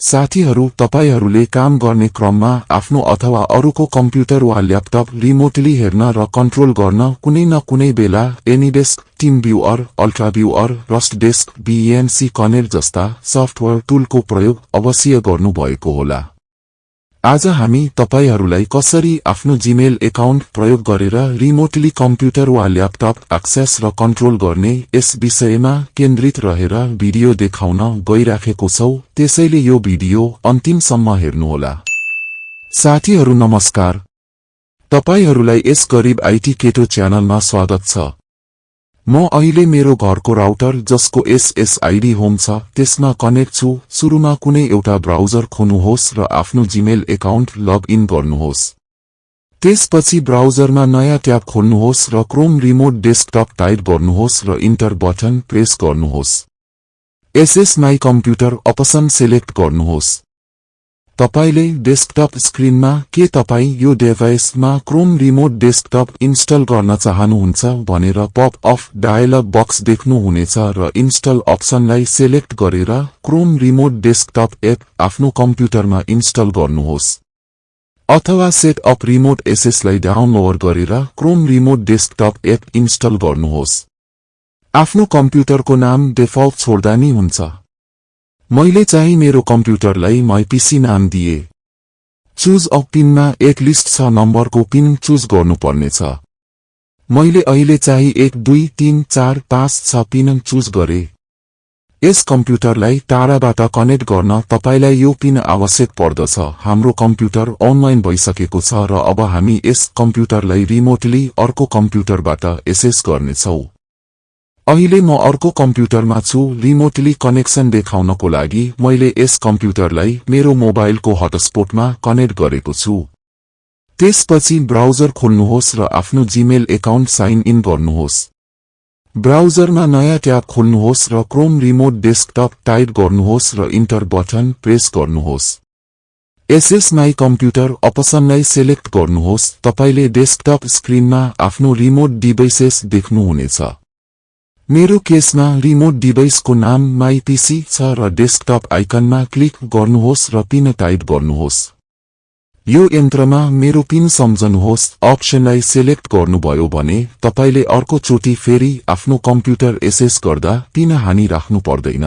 साथीहरू, तपाईहरूले काम गर्ने क्रममा आफ्नो अथवा अरूको कम्प्युटर वा ल्यापटप रिमोटली हेर्न र कन्ट्रोल गर्न कुनै न कुनै बेला एनीडेस्क, टिमभ्युअर, अल्ट्राभ्युअर, रस्टडेस्क, VNC कनेक्ट जस्ता सफ्टवेयर टुलको प्रयोग अवश्य गर्नुभएको होला। आज हामी तपाईहरूलाई कसरी आफ्नो जीमेल एकाउन्ट प्रयोग गरेर रिमोटली कम्प्युटर वा ल्यापटप एक्सेस र कन्ट्रोल गर्ने यस विषयमा केन्द्रित रहेर भिडियो देखाउन गइराखेको छौं, त्यसैले यो भिडियो अन्तिमसम्म हेर्नुहोला। साथीहरू नमस्कार, तपाईहरूलाई यस गरिब आईटी केटो च्यानलमा स्वागत छ। म अहिले मेरो घरको राउटर जसको SSID होम छ त्यसमा कनेक्ट छु। सुरुमा कुनै एउटा ब्राउजर खोल्नुहोस् र आफ्नो जीमेल एकाउन्ट लग इन गर्नुहोस्। त्यसपछि ब्राउजरमा नयाँ ट्याब खोल्नुहोस् र क्रोम रिमोट डेस्कटप टाइप गर्नुहोस् र इन्टर बटन प्रेस गर्नुहोस्। SS my computer option select गर्नुहोस्। तपाईले डेस्कटप स्क्रिनमा के तपाई यो डिभाइसमा क्रोम रिमोट डेस्कटप इन्स्टल गर्न चाहनुहुन्छ भनेर पप अफ डायलग बक्स देख्नुहुनेछ र इन्स्टल अप्सनलाई सेलेक्ट गरेर क्रोम रिमोट डेस्कटप एप आफ्नो कम्प्युटरमा इन्स्टल गर्नुहोस्। अथवा सेट अप रिमोट SS लाई डाउनलोड गरेर Chrome remote desktop app install गर्नुहोस्। आफ्नो कम्प्युटरको नाम डिफल्ट छोड्दा नि हुन्छ। मैले चाहिँ मेरो कम्प्युटरलाई माई पीसी नाम दिए। चुज अ पिनमा एक लिस्ट 6 नम्बरको पिन चुज गर्नुपर्नेछ। मैले अहिले चाहिँ 1 2 3 4 5 6 पिन चुज गरे। यस कम्प्युटरलाई टाढाबाट कनेक्ट गर्न तपाईलाई यो पिन आवश्यक पर्दछ। हाम्रो कम्प्युटर अनलाइन भइसकेको छ र अब हामी यस कम्प्युटरलाई रिमोटली अर्को कम्प्युटरबाट एक्सेस गर्नेछौं। अहिले म अर्को कम्प्युटरमा छु। रिमोटली कनेक्सन देखाउनको लागि मैले यस कम्प्युटरलाई मेरो मोबाइलको हटस्पटमा कनेक्ट गरेको छु। त्यसपछि ब्राउजर खोल्नुहोस् र आफ्नो जीमेल एकाउन्ट साइन इन गर्नुहोस्। ब्राउजरमा नयाँ ट्याब खोल्नुहोस् र क्रोम रिमोट डेस्कटप टाइप गर्नुहोस् र इन्टर बटन प्रेस गर्नुहोस्। SS माई कम्प्युटर अप्सनलाई सेलेक्ट गर्नुहोस्। तपाईले डेस्कटप स्क्रिनमा आफ्नो रिमोट डिभाइसेस देख्नुहुनेछ। मेरो केसमा रिमोट डिभाइसको नाम माई पीसी छ र डेस्कटप आइकनमा क्लिक गर्नुहोस् र पिन टाइप गर्नुहोस्। यो यन्त्रमा मेरो पिन सम्झनुहोस् अप्सनलाई सेलेक्ट गर्नुभयो भने तपाईले अर्को चोटी फेरि आफ्नो कम्प्युटर एक्सेस गर्दा पिन हानि राख्नु पर्दैन।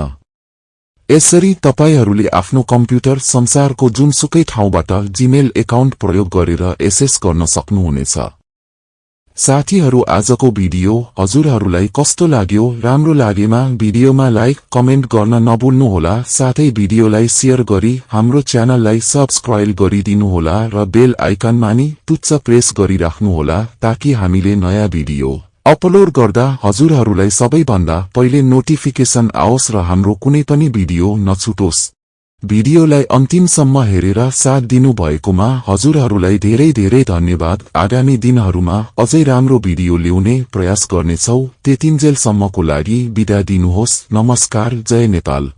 यसरी तपाईहरूले आफ्नो कम्प्युटर संसारको जुनसुकै ठाउँबाट जीमेल एकाउन्ट प्रयोग गरेर एक्सेस गर्न सक्नुहुनेछ। साथीहरू, आजको भिडियो हजुरहरूलाई कस्तो लाग्यो? राम्रो लागेमा भिडियोमा लाइक कमेन्ट गर्न नभुल्नुहोला। साथै भिडियोलाई शेयर गरी हाम्रो च्यानललाई सब्स्क्राइब गरिदिनुहोला र बेल आइकनमा नि टुच्च प्रेस गरिराख्नुहोला ताकि हामीले नयाँ भिडियो अपलोड गर्दा हजुरहरूलाई सबैभन्दा पहिले नोटिफिकेसन आओस् र हाम्रो कुनै पनि भिडियो नछुटोस्। भिडियोलाई अन्तिमसम्म हेरेर साथ दिनुभएकोमा हजुरहरूलाई धेरै धेरै धन्यवाद। आगामी दिनहरूमा अझै राम्रो भिडियो ल्याउने प्रयास गर्नेछौं। त्यतिन्जेलसम्मको लागि बिदा दिनुहोस्। नमस्कार, जय नेपाल।